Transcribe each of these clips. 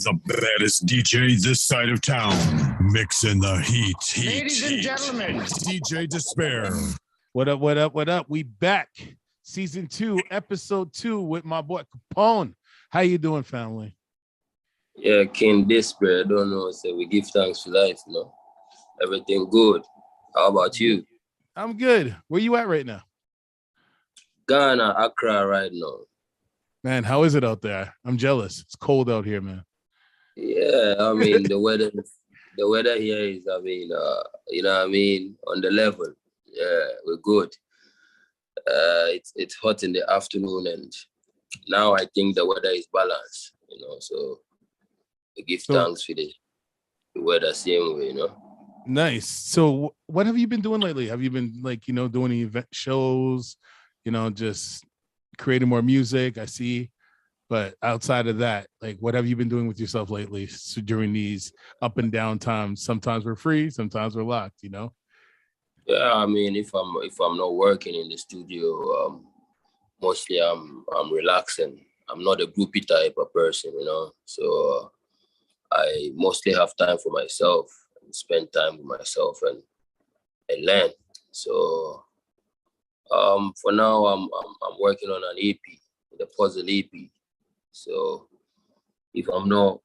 The baddest DJ this side of town, mixing the heat. Ladies and gentlemen, DJ Disspare. What up, what up, what up? We back. Season 2, episode 2 with my boy Kahpun. How you doing, family? Yeah, King Disspare. I don't know. So we give thanks for life, you know. Everything good. How about you? I'm good. Where you at right now? Ghana, Accra right now. Man, how is it out there? I'm jealous. It's cold out here, man. Yeah, I mean the weather here is, you know what I mean, on the level. Yeah, we're good. It's hot in the afternoon, and now I think the weather is balanced, you know, so we give thanks for the weather same way, you know. Nice. So what have you been doing lately? Have you been doing any event shows, just creating more music? I see. But outside of that, what have you been doing with yourself lately? So during these up and down times, sometimes we're free, sometimes we're locked, Yeah, I mean, if I'm not working in the studio, mostly I'm relaxing. I'm not a groupie type of person, So I mostly have time for myself and spend time with myself and learn. So for now, I'm working on an EP, the puzzle EP. So if I'm not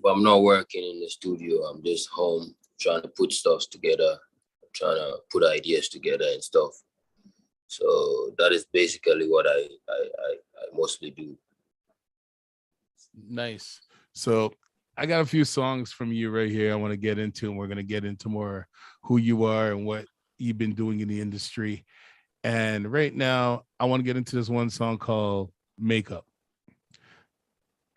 working in the studio, I'm just home trying to put stuff together, trying to put ideas together and stuff. So that is basically what I mostly do. Nice. So I got a few songs from you right here I want to get into, and we're going to get into more who you are and what you've been doing in the industry. And right now, I want to get into this one song called Makeup.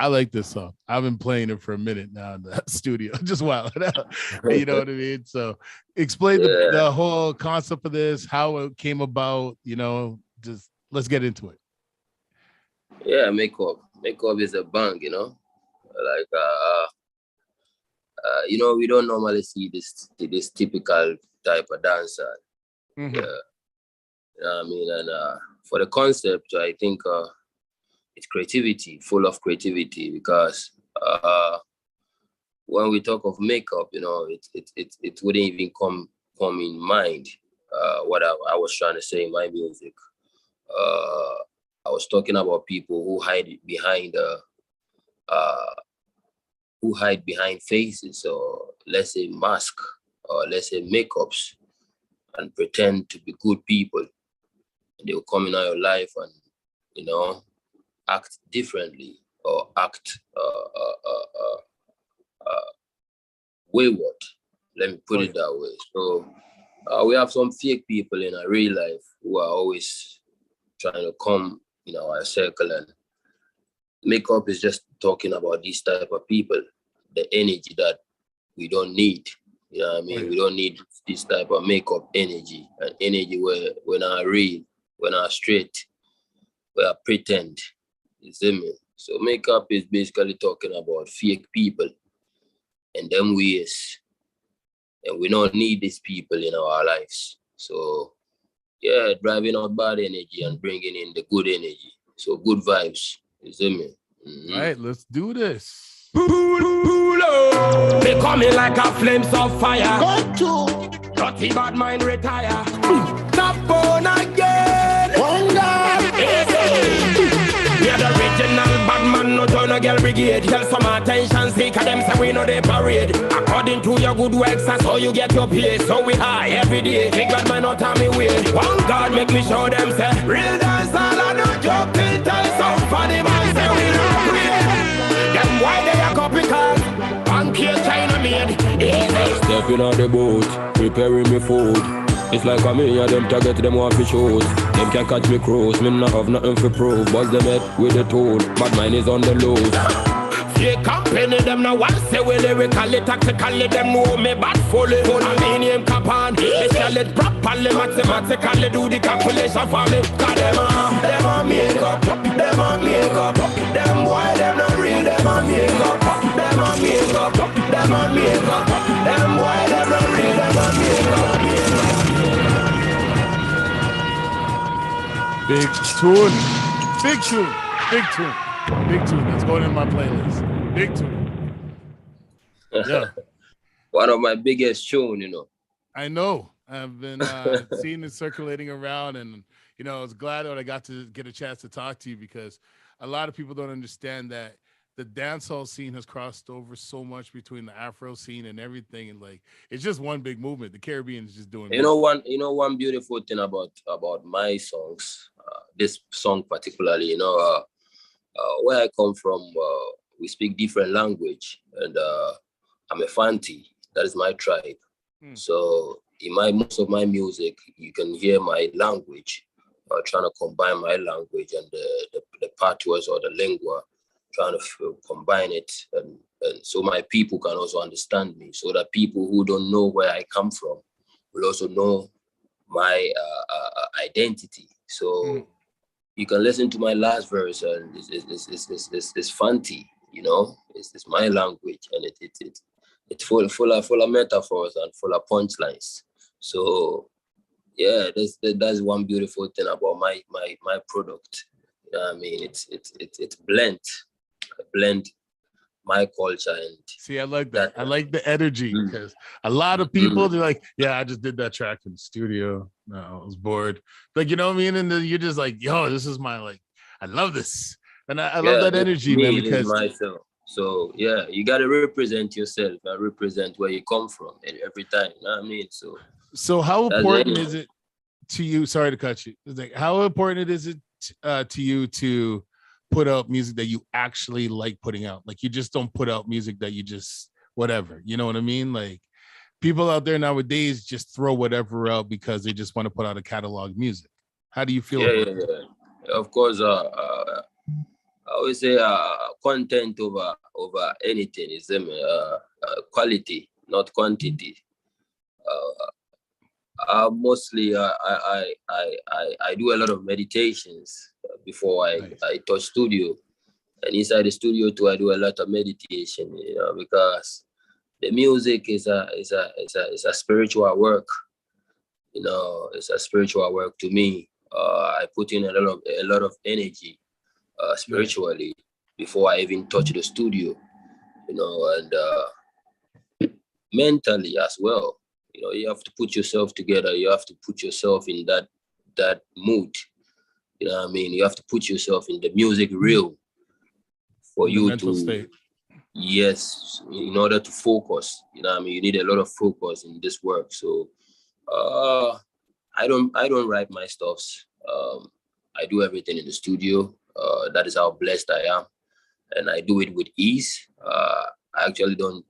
I like this song. I've been playing it for a minute now in the studio, just wild out. You know what I mean? So explain the whole concept of this, how it came about, just let's get into it. Yeah, makeup. Makeup is a bang, we don't normally see this typical type of dancer. Mm-hmm. Yeah. You know what I mean? And for the concept, I think it's creativity, full of creativity, because when we talk of makeup, it wouldn't even come in mind what I was trying to say in my music. I was talking about people who hide behind faces, or let's say mask, or let's say makeups, and pretend to be good people. And they'll come in your life and act differently, or act wayward. Let me put it that way. So we have some fake people in our real life who are always trying to come in our circle, and makeup is just talking about these type of people, the energy that we don't need. You know what I mean? Right. We don't need this type of makeup energy, and energy where we're not real, we're not straight, we are pretend. You see me? So makeup is basically talking about fake people and them ways. And we don't need these people in our lives. So yeah, driving out bad energy and bringing in the good energy. So good vibes. You see me? Mm-hmm. All right, let's do this. they coming like a flames of fire. Go to dirty bad mind retire. Kahpun again. Wonder. We are the original bad man, no join a girl brigade. Tell some attention seeker, them say we know they parade. According to your good works, that's how you get your pay. So we high every day. Big bad man not tell me way. One God make me show them say real dance all and no joke till tell some funny man say we don't play. Them why they are copycat? Pancake China made. Easy. Stepping on the boat, preparing me food. It's like a me and them target them want to shoot. Them can catch me close, me not have nothing to prove. Buzz them head with the tool, but mine is on the loose. Fake company, them no one say we lyrically, tactically, them know me bad fully. I mean name Kahpun, they sell it properly, mathematically do the calculation for me. Cause them a makeup, them a makeup. Them boy, them not real, them a makeup. Them a makeup, them a makeup. Them boy, them not real, them a makeup. Big tune. Big tune. Big tune. Big tune. That's going in my playlist. Big tune. Yeah, One of my biggest tune, you know. I know. I've been seeing it circulating around, and I was glad that I got to get a chance to talk to you because a lot of people don't understand that the dancehall scene has crossed over so much between the Afro scene and everything, and like it's just one big movement. The Caribbean is just doing music. One beautiful thing about my songs, this song particularly, where I come from, we speak different language, and I'm a Fanti. That is my tribe. So in most of my music, you can hear my language, trying to combine my language and the patois or the lingua, trying to combine it, and so my people can also understand me. So that people who don't know where I come from will also know my identity. So you can listen to my last verse, and it's Fanti, it's my language, and it's full of metaphors and full of punchlines. So yeah, that's one beautiful thing about my product. You know what I mean? It's blend my culture and See, I like that. I like the energy because a lot of people they're like, "Yeah, I just did that track in the studio. No, I was bored." Like, you know what I mean? And then you're just like, "Yo, this is my I love this," and I love that energy, man. Because myself. So yeah, you gotta represent yourself and represent where you come from every time. You know what I mean? So how important is it to you? Sorry to cut you. It's like, how important is it to you to put out music that you actually like putting out? Like, you just don't put out music that you just whatever. You know what I mean? Like, people out there nowadays just throw whatever out because they just want to put out a catalog music. How do you feel about it? Yeah. Of course, I always say content over anything is quality, not quantity. Mostly, I do a lot of meditations before I touch studio, and inside the studio too, I do a lot of meditation. Because the music is a spiritual work. It's a spiritual work to me. I put in a lot of energy spiritually before I even touch the studio. And mentally as well. You have to put yourself together. You have to put yourself in that mood. You know what I mean? You have to put yourself in the music reel for you mental to state. Yes, in order to focus. You know what I mean? You need a lot of focus in this work. So I don't write my stuffs. I do everything in the studio. That is how blessed I am, and I do it with ease. I actually don't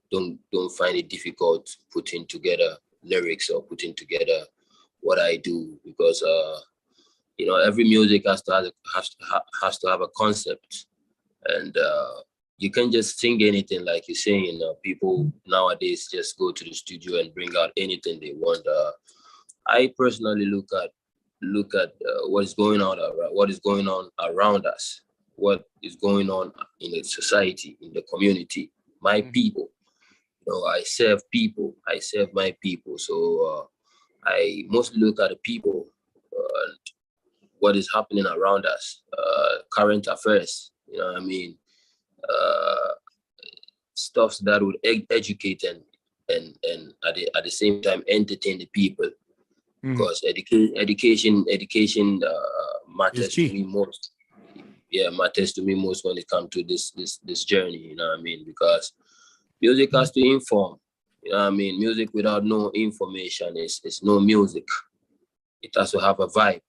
find it difficult putting together lyrics or putting together what I do, because every music has to have a concept, and you can't just sing anything like you're saying. People nowadays just go to the studio and bring out anything they want. I personally look at what is going on around us, what is going on in the society, in the community, my people. I serve people, I serve my people. So I mostly look at the people and what is happening around us, current affairs. You know what I mean? Stuff that would educate and at the same time entertain the people. Because education matters to me most. Yeah, matters to me most when it comes to this journey. You know what I mean? Because music has to inform. You know what I mean? Music without no information is no music. It has to have a vibe.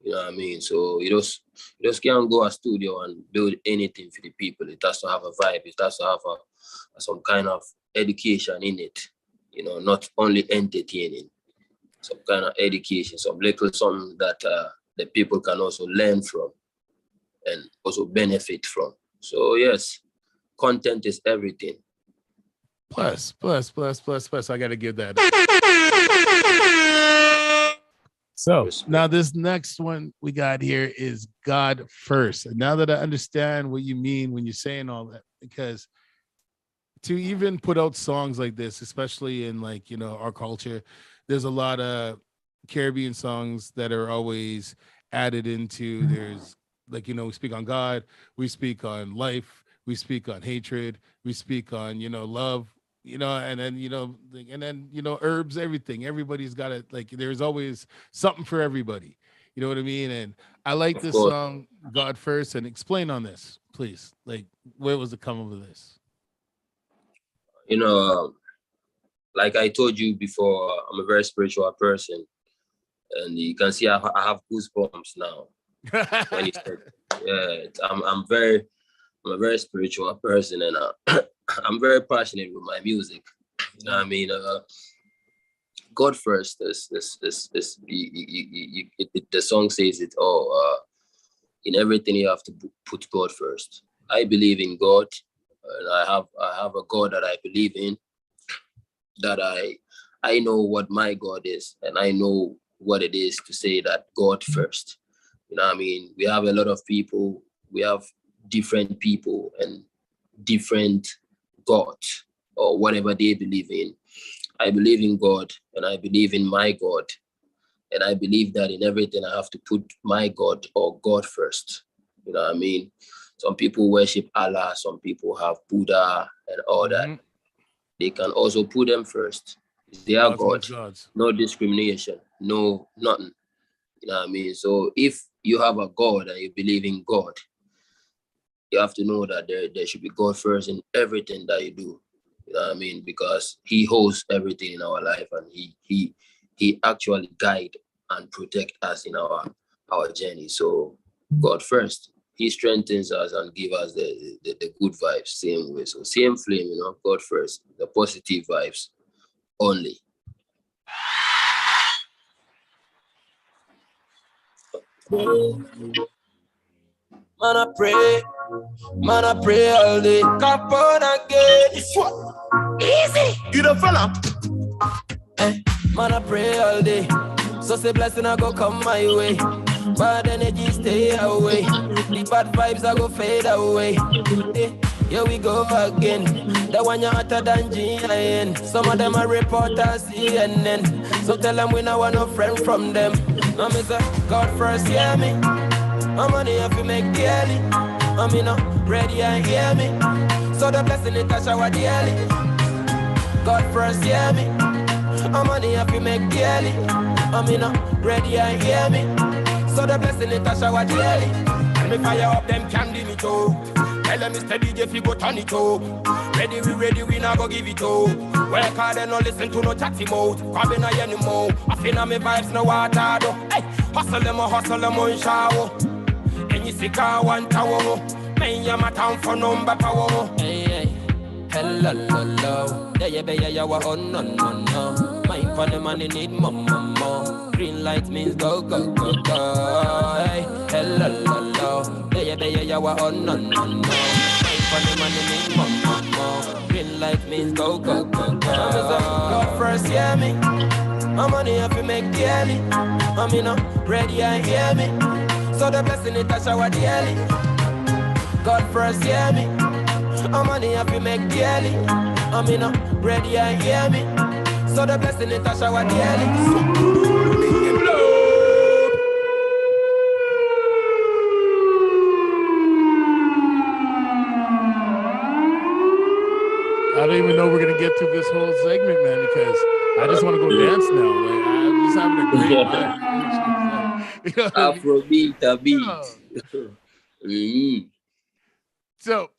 You know what I mean? So you just can't go a studio and build anything for the people. It has to have a vibe. It has to have some kind of education in it. Not only entertaining. Some kind of education, some little something that the people can also learn from and also benefit from. So yes, content is everything. Plus. I got to give that. So now this next one we got here is God First. And now that I understand what you mean when you're saying all that, because to even put out songs like this, especially in our culture, there's a lot of Caribbean songs that are always added into. There's we speak on God, we speak on life, we speak on hatred, we speak on love, and then herbs, everything. Everybody's got it. Like there's always something for everybody. You know what I mean? And I like Of this course. song, God First, and explain on this, please. Like, where was it coming with this? Like I told you before, I'm a very spiritual person, and you can see I have goosebumps now when you said, yeah, I'm a very spiritual person, and I'm very passionate with my music. You know what I mean? God first. The song says it all. In everything, you have to put God first. I believe in God, and I have a God that I believe in. That I know what my God is, and I know what it is to say that God first. You know what I mean? We have a lot of people. We have different people and different gods or whatever they believe in. I believe in God, and I believe in my God. And I believe that in everything, I have to put my God or God first. You know what I mean? Some people worship Allah. Some people have Buddha and all that. They can also put them first. They are God. No discrimination. No, nothing. You know what I mean? So if you have a God and you believe in God, you have to know that there should be God first in everything that you do. You know what I mean? Because He holds everything in our life, and He actually guide and protect us in our journey. So God first. He strengthens us and give us the good vibes, same way. So same flame, God first, the positive vibes only. Man, I pray all day. Kahpun again. Easy. You the fella. Man, I pray all day. So say blessing I go come my way. Bad energy stay away. The bad vibes I go fade away. Here we go again. The one you hotter than GIN. Some of them are reporters, CNN. So tell them we not want no friend from them. I'm say God first, hear me. My money have to make daily. I'm ready and hear me. So the blessing it touch our daily. God first, hear me. My money have to make daily. I'm ready and hear me. So the blessing it touch our daily. And me fire up them candy me too. Tell them Mr. DJ if you go turn it too. Ready, we not go give it too. Work hard and no listen to no chatty mode. Grabbing a anymore. I feel na me vibes no water though. Hey, hustle them on shower. And you see car one tower. Man, you're my town for number power. Hey, hello, yeah, you were on, no. Mind for the money need more. Green light means go. Hey, hello, yeah, you were on, no. Mind for the money need more. Green light means go. God first, hear me. My money have to make daily. I'm ready and hear me. So the blessing it touch our daily. God first, hear me. My money have to make daily. I'm ready and hear me. So the blessing it touch our daily. I don't even know we're gonna get through this whole segment, man, because I just want to go dance now. Like I'm just having a great vibe. Afrobeat, a beat. So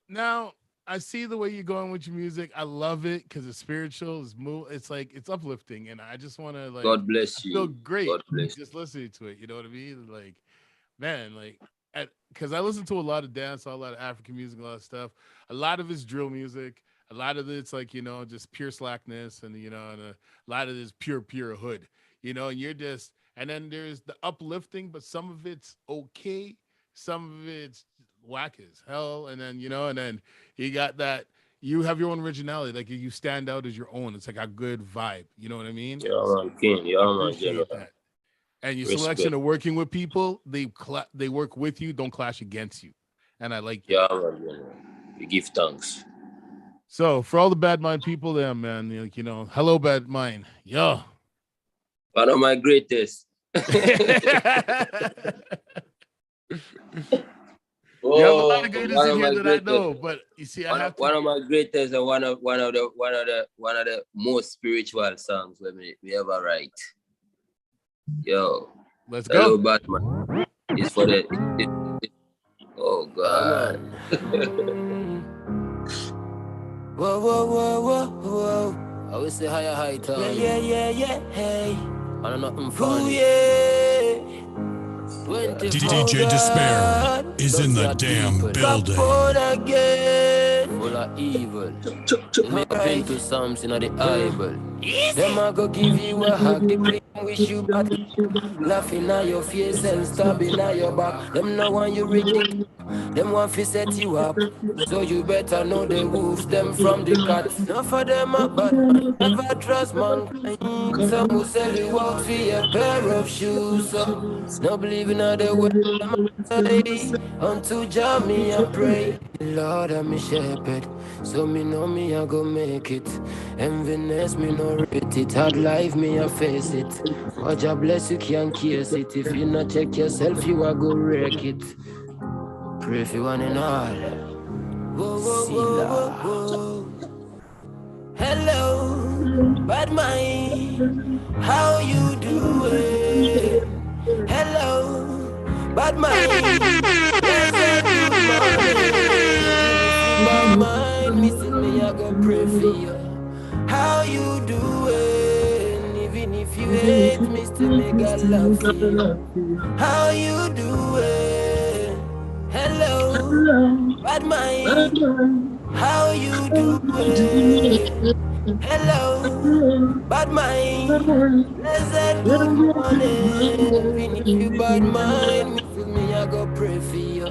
now I see the way you're going with your music. I love it because it's spiritual. It's like it's uplifting, and I just want to like. God bless you. Feel great God bless just listening to it. You know what I mean? Like, man, like, because I listen to a lot of dance, a lot of African music, a lot of stuff. A lot of it's drill music. A lot of it's like just pure slackness, and and a lot of it's pure hood. And you're just, and then there's the uplifting, but some of it's okay, some of it's whack as hell, and then and then you got that you have your own originality, like you stand out as your own. It's like a good vibe, you know what I mean? Yeah, man, King. Yeah, man, appreciate that. And your selection of working with people, they work with you, don't clash against you, and I like that. Yeah, man, we give thanks. So for all the Bad Mind people there, man, hello Bad Mind, yo. One of my greatest. You have a lot of greatest one in of here my that I greatest. know, but you see, I have to. One of my greatest and one of the most spiritual songs we ever write. Yo, Let's go. Hello Batman. It's for the. Oh God. Whoa, whoa, whoa, whoa, whoa. I will say high time. Yeah, hey. I don't know nothing funny. DJ Disspare is in the damn building. Full of evil. Make up into something of the Bible. Them I go give you a hug, the cream wish you back. Laughing at your face and stabbing at your back. Them no want you reach it. Them want to set you up. So you better know the wolves, them from the cats. None for them a bad man, never trust mankind. Some will sell you out for a pair of shoes. So no believing in the way them say. Unto Jah me I pray. Lord I'm me shepherd, so me know me I go make it. Enviness me no rate it. Hard life me I face it. What Jah bless you can't case it. If you not check yourself you a go wreck it. Pray for one and all. Whoa, whoa, whoa, whoa. Hello, bad mind. How you doing? Hello, bad mind. Blessed good morning. Bad mind, missing me, I go pray for you. How you doing? Even if you hate me, still make God love you. How you doing? Hello, bad mind. How you doing? Hello, bad mind. Blessed good morning. Even if you bad mind, me I go pray for you.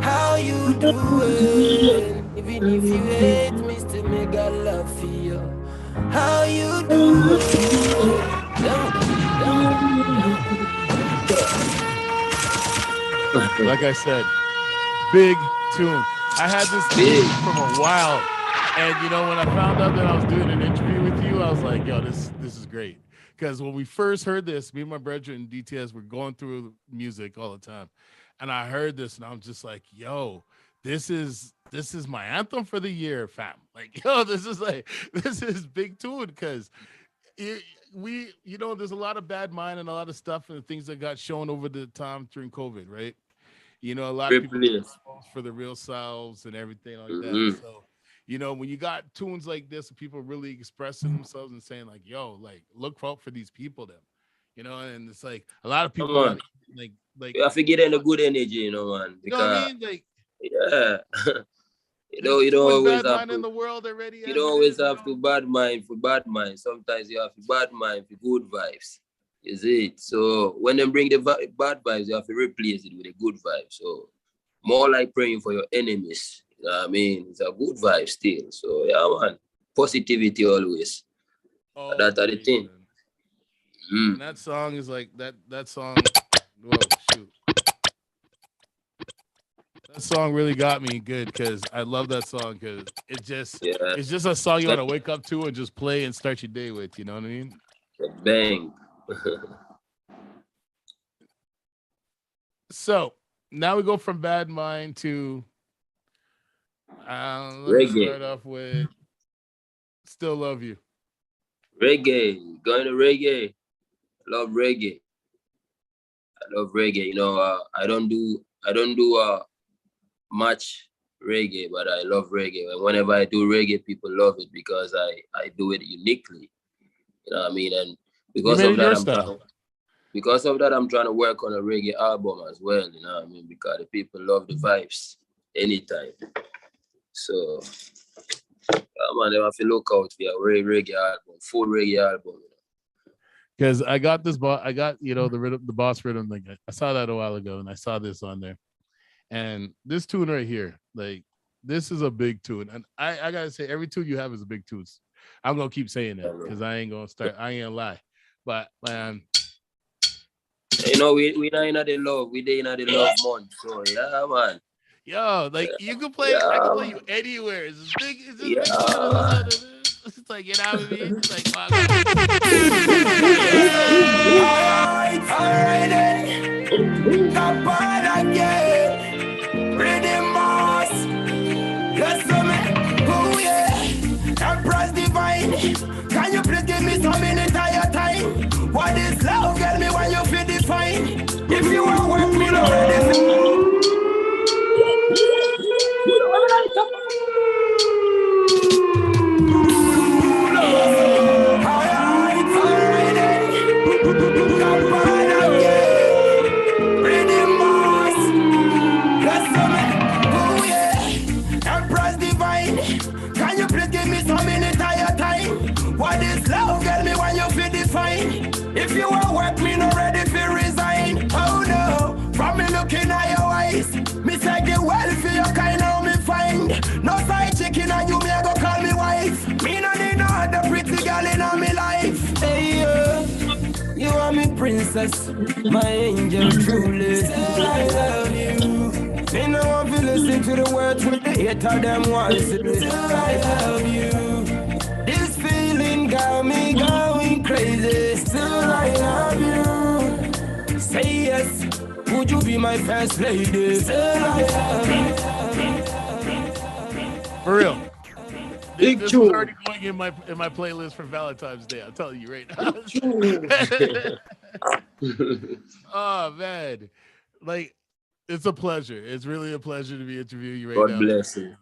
How you doing? Even if you hate me, still make God love for you. How you doing? Like I said, big tune. I had this tune from a while, and you know when I found out that I was doing an interview with you, I was like, "Yo, this is great." Because when we first heard this, me and my brother in DTS were going through music all the time, and I heard this, and I'm just like, "Yo, this is my anthem for the year, fam." Like, yo, this is big tune because there's a lot of bad mind and a lot of stuff and things that got shown over the time during COVID, right? You know, a lot of people for the real selves and everything like that. So, you know, when you got tunes like this, people really expressing themselves and saying like, "Yo, like, look out for these people," them, you know, and it's like a lot of people like you have to get in the good energy, you know, man. Because, you know what I mean? Like, yeah. you don't always have to. In the world already. You don't always have to bad mind for bad mind. Sometimes you have to bad mind for good vibes. Is it? So when they bring the bad vibes, you have to replace it with a good vibe. So more like praying for your enemies. You know what I mean? It's a good vibe still. So yeah, man. Positivity always. That's the thing. And that song is like that song. Whoa, shoot. That song really got me good because I love that song because it's just a song you want to wake up to and just play and start your day with. You know what I mean? Bang. So now we go from Bad Mind to let's start off with Still Love You. Reggae. Going to reggae. Love reggae. I love reggae. You know, I don't do much reggae, but I love reggae. And whenever I do reggae, people love it because I do it uniquely. You know what I mean? And because of that, I'm trying to work on a reggae album as well. You know what I mean? Because the people love the vibes anytime. So, man, they have to look out for a reggae album, full reggae album. Because I got this, I got the boss rhythm. Like I saw that a while ago, and I saw this on there. And this tune right here, like this is a big tune. And I gotta say, every tune you have is a big tune. I'm gonna keep saying that because I ain't gonna lie. But man, you know, we not in the love. We in the love month. So yeah, man. Yo, like you can play. I can play you anywhere. It's just big. It's just big. It's like, you know what I mean? It's like, wow. Alright, Kahpun again. Bring Yes, so me. Oh yeah. Empress divine. Can you please give me some minute of your time? What is love? Tell me when you feel define. If you want work me already. Can you please give me some minute of your time? What is love? Tell me when you feel define. If you want work, me not ready to resign. Oh no, from me looking at your eyes, me say get well for your kind of me find. No side chicken and you me a go call me wife. Me no need no other pretty girl in all me life. Hey you are me princess, my angel truly. Still I love you. Me no want to listen to the words with the hater them once. Still I love you. This feeling got me going crazy. Still I love you. Say yes, would you be my first lady? Still I love you. For real. Big This is tune. already going in my playlist for Valentine's Day. I'm telling you right now. Oh man, like it's a pleasure. It's really a pleasure to be interviewing you right now. God bless you,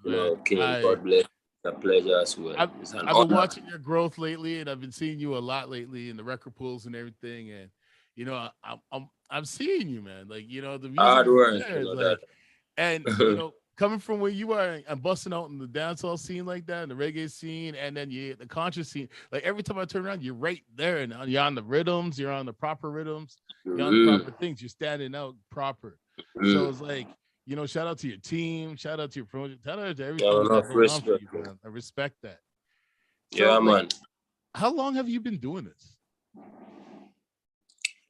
King. God bless you. It's a pleasure as well. I've It's an been honor. watching your growth lately, and I've been seeing you a lot lately in the record pools and everything. And you know, I'm seeing you, man. Like you know, the music Hard is work, there. you know It's like, that. and you know, coming from where you are and busting out in the dancehall scene like that, and the reggae scene, and then the conscious scene. Like every time I turn around, you're right there, and you're on the rhythms. You're on the proper rhythms. You're on the proper things. You're standing out proper. So it's like, you know, shout out to your team, shout out to your project, shout out to everything you got going on for you, man. I respect that. So, Yeah, like, man. how long have you been doing this?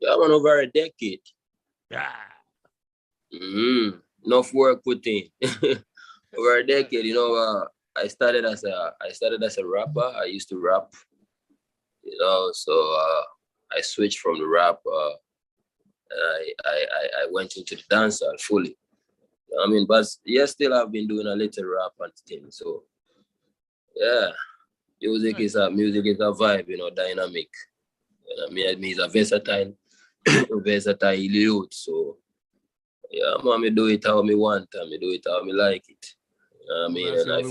Yeah, man, over a decade. Yeah. Enough work put in. Over a decade, you know, I started as a rapper. I used to rap, you know, so I switched from the rap. I went into the dancehall fully. I mean, but yes, still I've been doing a little rap and thing. So yeah, music is a vibe, you know, dynamic. I mean, it's a versatile youth. So yeah, man, me do it how me want, and me do it how me like it. You know what I mean? And I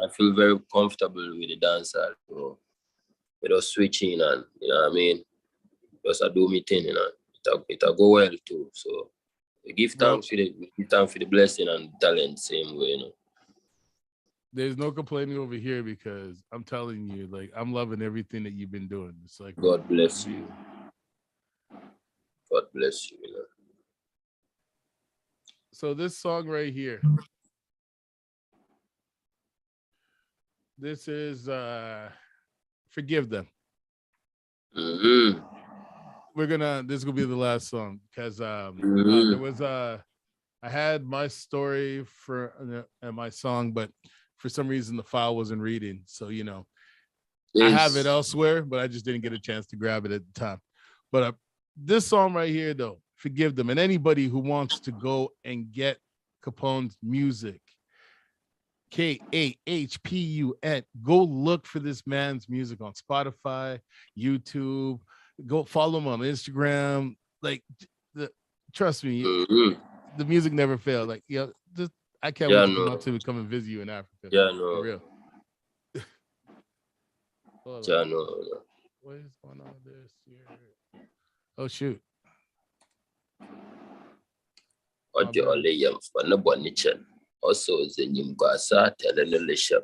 feel very comfortable with the dancehall. You know, without switching, and you know what I mean. Just I do me thing, you know. It'll go well too. So we give thanks for the blessing and talent same way, you know. There's no complaining over here because I'm telling you, like, I'm loving everything that you've been doing. It's like God bless you. God bless you, you know. So this song right here, this is Forgive Them. This is gonna be the last song because there was I had my story for my song, but for some reason the file wasn't reading. So you know, I have it elsewhere, but I just didn't get a chance to grab it at the time. But this song right here, though, Forgive Them, and anybody who wants to go and get Kahpun's music, Kahpun, go look for this man's music on Spotify, YouTube. Go follow him on Instagram. Like, trust me, the music never failed. Like, yeah, I can't wait to come out to come and visit you in Africa. Yeah, no. For real. Yeah, no. What is going on this year? Oh shoot. Audio only yam for no bonichen. Also, the Nimbasa Telelisha.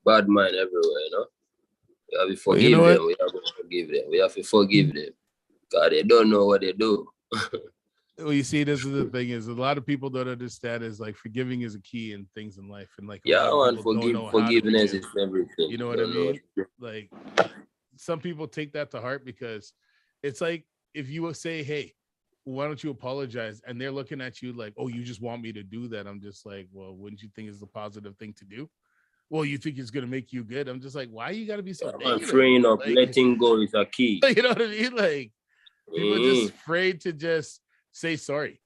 Bad mind everywhere, you know. We have to forgive them. We have to forgive them. We have to forgive them. God, they don't know what they do. Well, you see, this is the thing: is a lot of people don't understand is like forgiving is a key in things in life, and like forgiveness is everything. You know what I mean? Like some people take that to heart because it's like if you will say, "Hey, why don't you apologize?" and they're looking at you like, "Oh, you just want me to do that?" I'm just like, "Well, wouldn't you think it's a positive thing to do?" Well, you think it's gonna make you good? I'm just like, why you gotta be so negative? Freeing up, like, letting go is a key. You know what I mean? Like people are just afraid to just say sorry.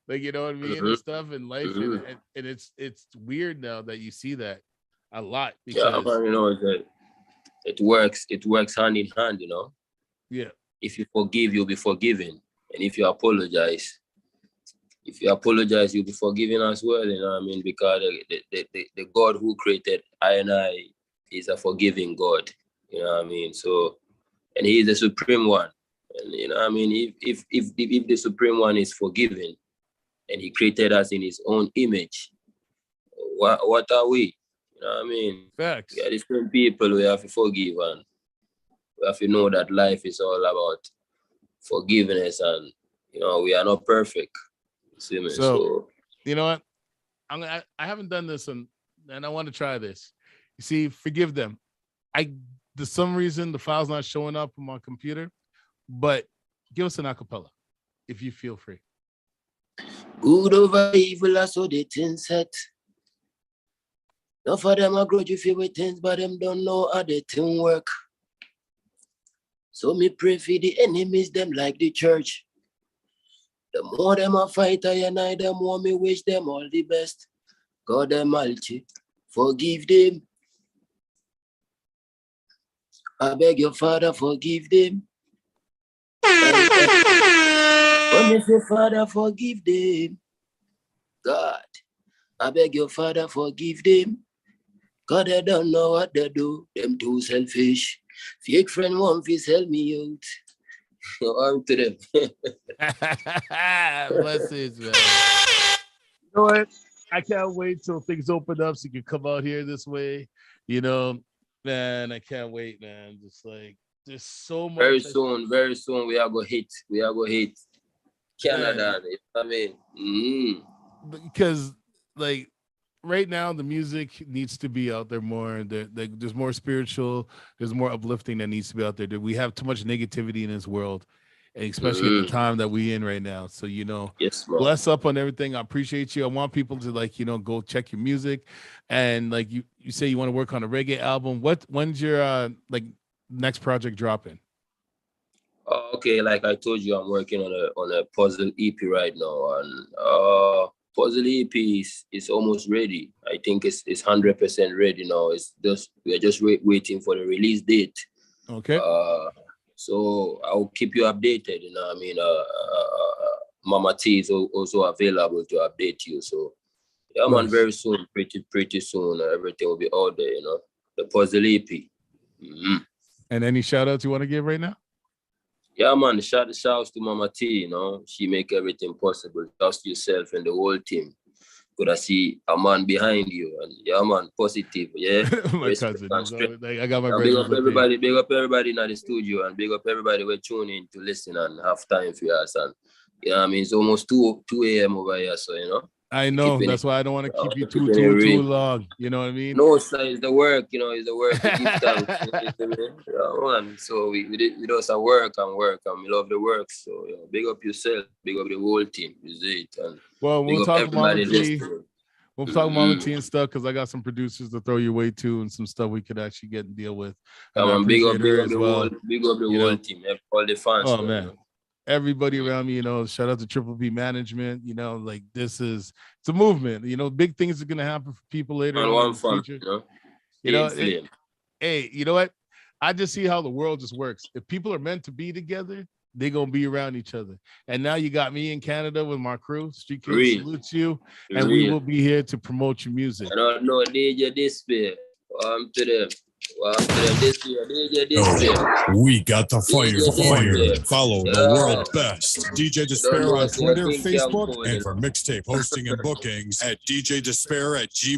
like you know what I mean, and stuff in life, and it's weird now that you see that a lot because man, you know it works hand in hand, you know. Yeah. If you forgive, you'll be forgiven, and if you apologize, you'll be forgiven as well. You know what I mean? Because the God who created I and I is a forgiving God. You know what I mean? So, and He is the supreme one. And you know what I mean? If the supreme one is forgiving, and He created us in His own image, what are we? You know what I mean? Facts. We are different people. We have to forgive, and we have to know that life is all about forgiveness, and you know we are not perfect. See me? So you know what? I haven't done this, and I want to try this. You see, forgive them. For some reason the file's not showing up on my computer, but give us an acapella if you feel free. Good over evil, I saw the thing set. Not for them, I grow you feel with things, but them don't know how the thing work. So me pray for the enemies, them like the church. The more them a fight, I and I, the more me wish them all the best. God Almighty, forgive them. I beg your Father, forgive them. When you say, Father, forgive them. God, I beg your Father, forgive them. God, I don't know what they do. Them too selfish. Fake friend won't sell me out. I'm to them. Blessings, man. You know what? I can't wait till things open up so you can come out here this way. You know, man, I can't wait, man. Just like there's so much. Very soon, we are gonna hit. Canada. I mean, because like right now the music needs to be out there more. There's more spiritual, there's more uplifting that needs to be out there. We have too much negativity in this world, and especially at the time that we in right now. So you know, yes, man. Bless up on everything. I appreciate you. I want people to like, you know, go check your music, and like you say you want to work on a reggae album. When's your like next project dropping? Okay, like I told you, I'm working on a puzzle EP right now, and puzzle EP is almost ready. I think it's 100% ready now. We are just waiting for the release date. Okay. So I'll keep you updated. You know, what I mean, Mama T is also available to update you. So yeah, man, very soon, pretty soon, everything will be out there. You know, the puzzle EP. Mm-hmm. And any shout outs you want to give right now? Yeah, man, shouts to Mama T, you know. She make everything possible. Trust yourself and the whole team. Could I see a man behind you? And yeah, man, positive, yeah. My cousin. I got my big up everybody in the studio, and big up everybody we're tuning in to listen and have time for us. And you know, I mean, it's almost 2 a.m. over here, so you know. I know. That's why I don't want to keep you too long. You know what I mean? No, sir, it's the work. You know, it's the work. So we do some work, and we love the work. So you know, big up yourself, big up the whole team. Is it? And well, we'll talk about Mama T. We'll talk Mama T and stuff because I got some producers to throw your way to, and some stuff we could actually get and deal with. And big up the whole team, all the fans. Oh man. Everybody around me, you know, shout out to Triple P Management, you know, like it's a movement, you know, big things are going to happen for people later in the future. You know, hey, you know what? I just see how the world just works. If people are meant to be together, they're going to be around each other. And now you got me in Canada with my crew. Street Kids salutes you. And we will be here to promote your music. I don't know, DJ Disspare. To them. We got the fire. Follow the world best DJ Disspare on Twitter, Facebook, and for mixtape hosting and bookings at DJ Disspare at Gmail.